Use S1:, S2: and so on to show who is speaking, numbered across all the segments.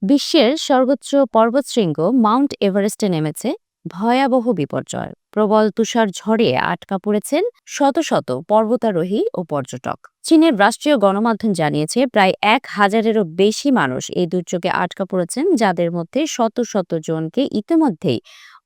S1: বিশ্বের সর্বোচ্চ পর্বতশৃঙ্গ মাউন্ট এভারেস্টে নেমেছে ভয়াবহ বিপর্যয়। প্রবল তুষার ঝড়ে আটকা পড়েছেন শত শত পর্বতারোহী ও পর্যটক। চীনের রাষ্ট্রীয় গণমাধ্যম জানিয়েছে প্রায় 1,000-এরও বেশি মানুষ এই দুর্যোগে আটকা পড়েছেন, যাদের মধ্যে শত শত জনকে ইতিমধ্যেই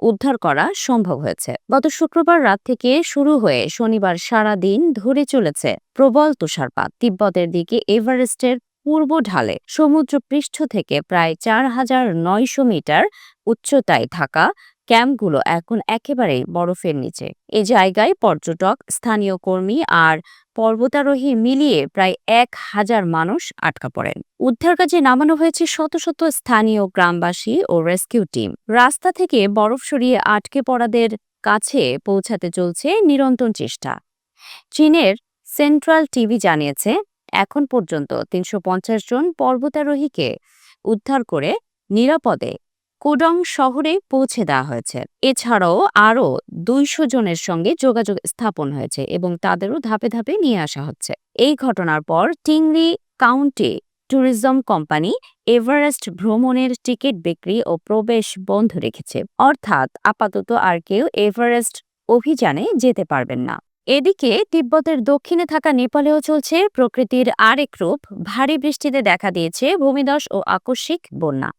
S1: উদ্ধার করা সম্ভব হয়েছে। গত শুক্রবার রাত থেকে শুরু হয়ে শনিবার সারা দিন ধরে চলেছে প্রবল তুষারপাত। তিব্বতের দিকে এভারেস্টের পূর্ব ঢালে সমুদ্রপৃষ্ঠ থেকে প্রায় 4,900 মিটার উচ্চতায় থাকা ক্যাম্পগুলো এখন একেবারেই বরফের নিচে। এই জায়গায় পর্যটক, স্থানীয় কর্মী আর পর্বতারোহী মিলিয়ে প্রায় 1,000 মানুষ আটকা পড়েন। উদ্ধার কাজে নামানো হয়েছে শত শত স্থানীয় গ্রামবাসী ও রেস্কিউ টিম। রাস্তা থেকে বরফ সরিয়ে আটকে পড়াদের কাছে পৌঁছাতে চলছে নিরন্তর চেষ্টা। চীনের সেন্ট্রাল টিভি জানিয়েছে এখন পর্যন্ত 350 জন পর্বতারোহীকে উদ্ধার করে নিরাপদে কোডং শহরে পৌঁছে দেওয়া হয়েছে। এছাড়াও আরও 200 জনের সঙ্গে যোগাযোগ স্থাপন হয়েছে এবং তাদেরও ধাপে ধাপে নিয়ে আসা হচ্ছে। এই ঘটনার পর টিংরি কাউন্টি ট্যুরিজম কোম্পানি এভারেস্ট ভ্রমণের টিকিট বিক্রি ও প্রবেশ বন্ধ রেখেছে। অর্থাৎ আপাতত আর কেউ এভারেস্ট অভিযানে যেতে পারবেন না। এদিকে তিব্বতের দক্ষিণে থাকা নেপালেও চলছে প্রকৃতির আরেক রূপ। ভারী বৃষ্টিতে দেখা দিয়েছে ভূমিধস ও আকস্মিক বন্যা।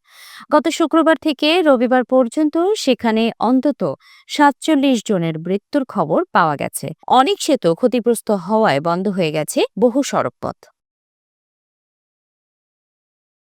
S1: গত শুক্রবার থেকে রবিবার পর্যন্ত সেখানে অন্তত 47 জনের মৃত্যুর খবর পাওয়া গেছে। অনেক সেতু ক্ষতিগ্রস্ত হওয়ায় বন্ধ হয়ে গেছে বহু সড়কপথ।